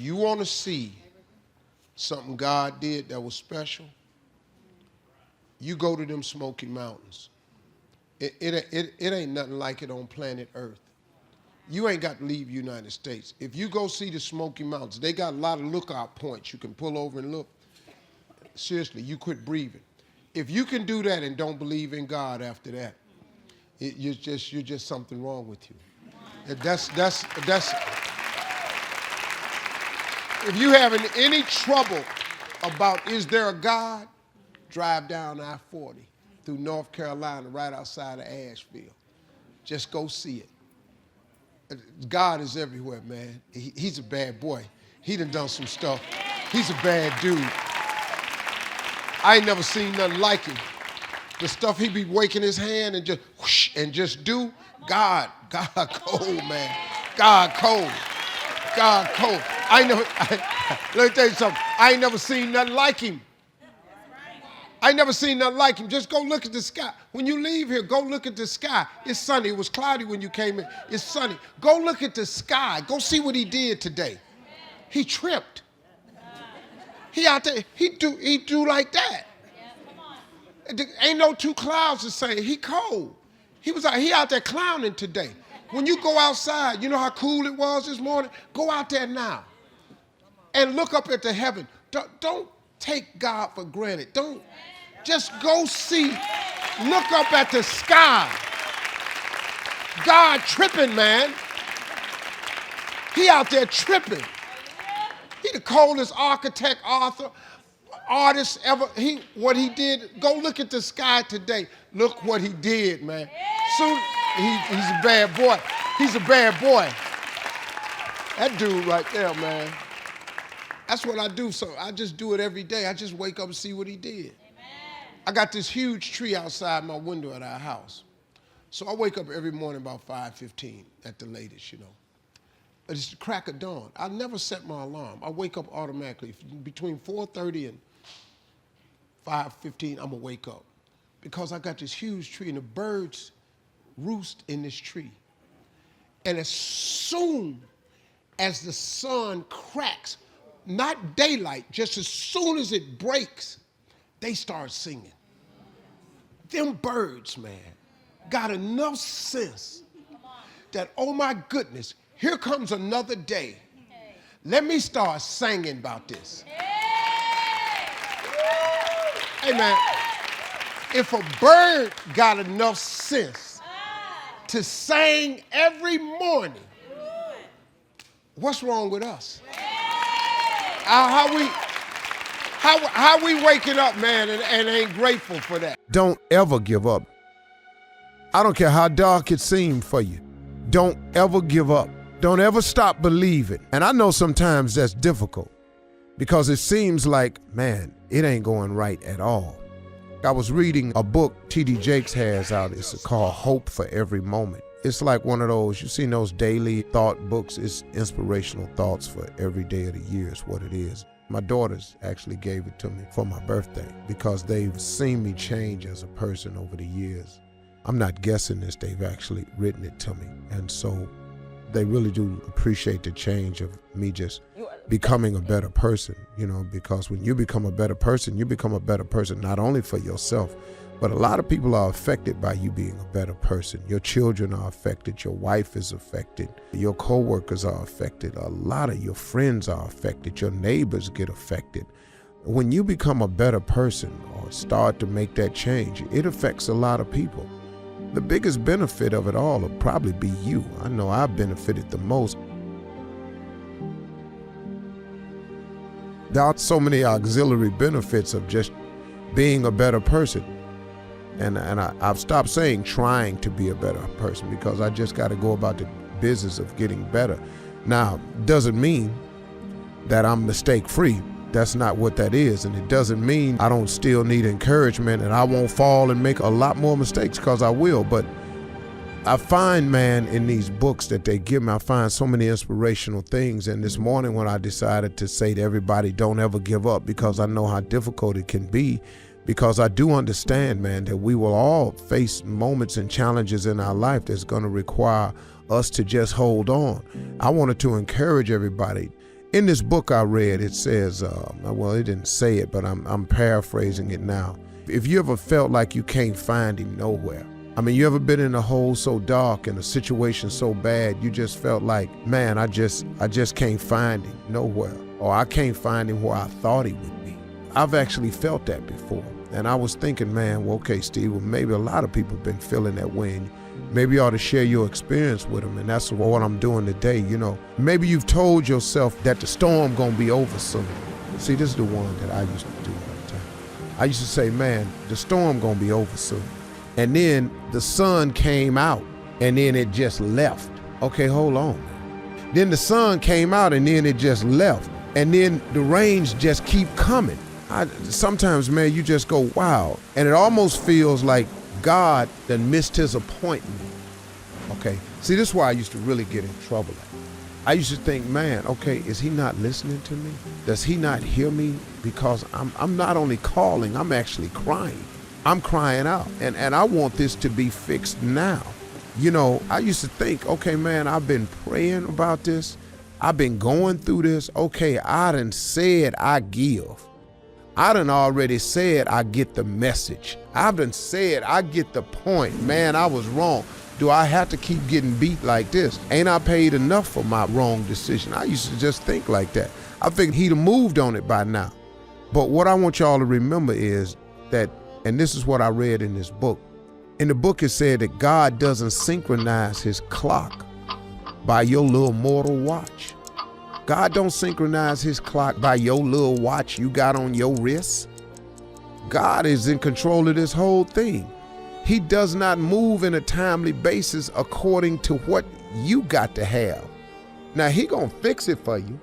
You want to see something God did that was special? You go to them Smoky Mountains. It ain't nothing like it on planet Earth. You ain't got to leave United States. If you go see the Smoky Mountains, they got a lot of lookout points. You can pull over and look. Seriously, you quit breathing. If you can do that and don't believe in God after that, you're just something wrong with you. That's. If you having any trouble about is there a God, drive down I-40 through North Carolina, right outside of Asheville. Just go see it. God is everywhere, man. He's a bad boy. He done some stuff. He's a bad dude. I ain't never seen nothing like him. The stuff he be waking his hand and just whoosh and just do. God cold, man. God cold. God cold. Let me tell you something. I ain't never seen nothing like him. I ain't never seen nothing like him. Just go look at the sky. When you leave here, go look at the sky. It's sunny. It was cloudy when you came in. It's sunny. Go look at the sky. Go see what he did today. He tripped. He out there. He do like that. Ain't no two clouds the same. He cold. He out there clowning today. When you go outside, you know how cool it was this morning? Go out there now and look up at the heaven. Don't take God for granted. Don't just go see, look up at the sky. God tripping, man. He out there tripping. He the coldest architect, author, artist ever. What he did, go look at the sky today. Look what he did, man. Soon, he's a bad boy. He's a bad boy. That dude right there, man. That's what I do. So I just do it every day. I just wake up and see what he did. Amen. I got this huge tree outside my window at our house. So I wake up every morning about 5:15 at the latest, you know. It's the crack of dawn. I never set my alarm. I wake up automatically. Between 4:30 and 5:15, I'm going to wake up. Because I got this huge tree and the birds roost in this tree. And as soon as the sun cracks, not daylight, just as soon as it breaks, they start singing. Them birds, man, got enough sense that, oh my goodness, here comes another day. Let me start singing about this. Hey, man, if a bird got enough sense to sing every morning, what's wrong with us? How we waking up, man, and ain't grateful for that? Don't ever give up. I don't care how dark it seems for you. Don't ever give up. Don't ever stop believing. And I know sometimes that's difficult because it seems like, man, it ain't going right at all. I was reading a book T.D. Jakes has out. It's called Hope for Every Moment. It's like one of those, you've seen those daily thought books. It's inspirational thoughts for every day of the year is what it is. My daughters actually gave it to me for my birthday because they've seen me change as a person over the years. I'm not guessing this, they've actually written it to me. And so they really do appreciate the change of me just becoming a better person, you know, because when you become a better person not only for yourself, but a lot of people are affected by you being a better person. Your children are affected, your wife is affected, your co-workers are affected, a lot of your friends are affected, your neighbors get affected. When you become a better person or start to make that change, it affects a lot of people. The biggest benefit of it all will probably be you. I know I benefited the most. There are so many auxiliary benefits of just being a better person. And I've stopped saying trying to be a better person because I just got to go about the business of getting better. Now, doesn't mean that I'm mistake-free. That's not what that is. And it doesn't mean I don't still need encouragement and I won't fall and make a lot more mistakes, because I will. But I find, man, in these books that they give me, I find so many inspirational things. And this morning when I decided to say to everybody, don't ever give up, because I know how difficult it can be, because I do understand, man, that we will all face moments and challenges in our life that's going to require us to just hold on. I wanted to encourage everybody, In this book I read, it says, well, it didn't say it, but I'm paraphrasing it now. If you ever felt like you can't find him nowhere, I mean, you ever been in a hole so dark and a situation so bad, you just felt like, man, I just can't find him nowhere, or I can't find him where I thought he would be. I've actually felt that before. And I was thinking, man, well, okay, Steve, well, maybe a lot of people have been feeling that way. And maybe you ought to share your experience with them. And that's what I'm doing today. You know, maybe you've told yourself that the storm gonna be over soon. See, this is the one that I used to do all the time. I used to say, man, the storm gonna be over soon. And then the sun came out and then it just left. Okay, hold on. Then the sun came out and then it just left. And then the rains just keep coming. Sometimes, man, you just go, wow. And it almost feels like God done missed his appointment. Okay, see, this is why I used to really get in trouble. I used to think, man, okay, is he not listening to me? Does he not hear me? Because I'm not only calling, I'm actually crying. I'm crying out, and I want this to be fixed now. You know, I used to think, okay, man, I've been praying about this. I've been going through this. Okay, I done said I give. I done already said I get the message. I've done said I get the point. Man, I was wrong. Do I have to keep getting beat like this? Ain't I paid enough for my wrong decision? I used to just think like that. I figured he'd have moved on it by now. But what I want y'all to remember is that, and this is what I read in this book. In the book, it said that God doesn't synchronize his clock by your little mortal watch. God don't synchronize his clock by your little watch you got on your wrist. God is in control of this whole thing. He does not move in a timely basis according to what you got to have. Now, he gonna fix it for you.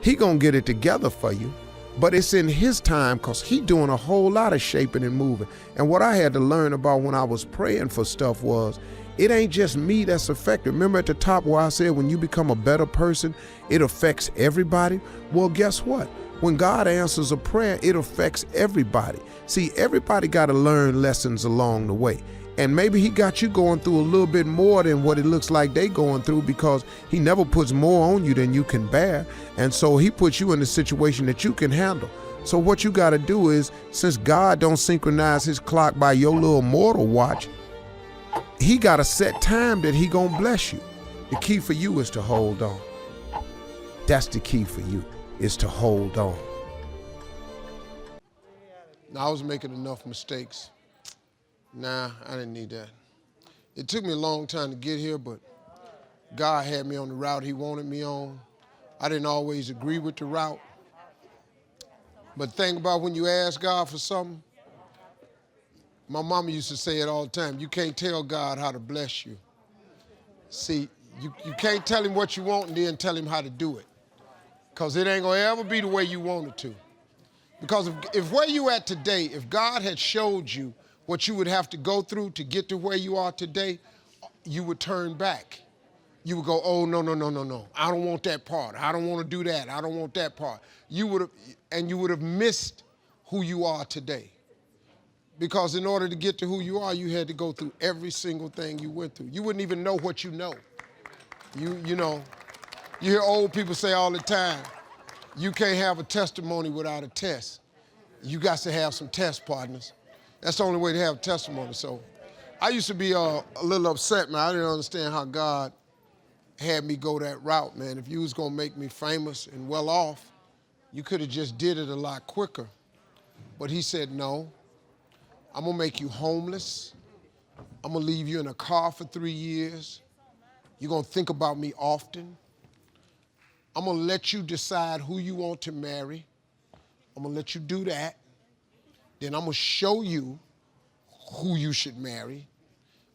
He gonna get it together for you. But it's in his time, because he doing a whole lot of shaping and moving. And what I had to learn about when I was praying for stuff was, it ain't just me that's affected. Remember at the top where I said when you become a better person, it affects everybody? Well, guess what? When God answers a prayer, it affects everybody. See, everybody got to learn lessons along the way. And maybe he got you going through a little bit more than what it looks like they going through, because he never puts more on you than you can bear. And so he puts you in a situation that you can handle. So what you got to do is, since God don't synchronize his clock by your little mortal watch, he got a set time that he gonna bless you. The key for you is to hold on. That's the key for you, is to hold on. Now, I was making enough mistakes. Nah, I didn't need that. It took me a long time to get here, but God had me on the route he wanted me on. I didn't always agree with the route. But think about when you ask God for something, my mama used to say it all the time, you can't tell God how to bless you. See, you can't tell him what you want and then tell him how to do it, because it ain't gonna ever be the way you want it to. Because if where you at today, if God had showed you what you would have to go through to get to where you are today, you would turn back. You would go, oh, no. I don't want that part. I don't want to do that. I don't want that part. You would have missed who you are today. Because in order to get to who you are, you had to go through every single thing you went through. You wouldn't even know what you know. You know, you hear old people say all the time, you can't have a testimony without a test. You got to have some test partners. That's the only way to have a testimony. So I used to be a little upset, man. I didn't understand how God had me go that route, man. If you was gonna make me famous and well off, you could have just did it a lot quicker. But he said, no. I'm gonna make you homeless. I'm gonna leave you in a car for 3 years. You're gonna think about me often. I'm gonna let you decide who you want to marry. I'm gonna let you do that. Then I'm gonna show you who you should marry.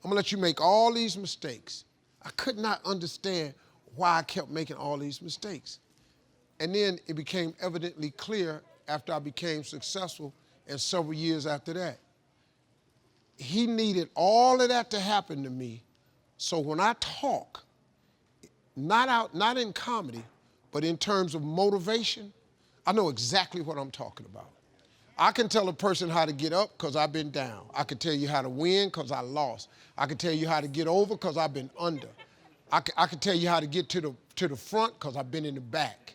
I'm gonna let you make all these mistakes. I could not understand why I kept making all these mistakes. And then it became evidently clear after I became successful and several years after that. He needed all of that to happen to me, so when I talk, not in comedy, but in terms of motivation, I know exactly what I'm talking about. I can tell a person how to get up because I've been down. I can tell you how to win because I lost. I can tell you how to get over because I've been under. I can tell you how to get to the front because I've been in the back.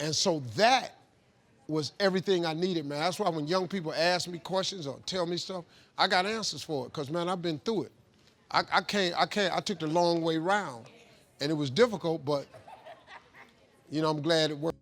And so that was everything I needed, man. That's why when young people ask me questions or tell me stuff, I got answers for it, because, man, I've been through it. I took the long way round, and it was difficult, but, I'm glad it worked.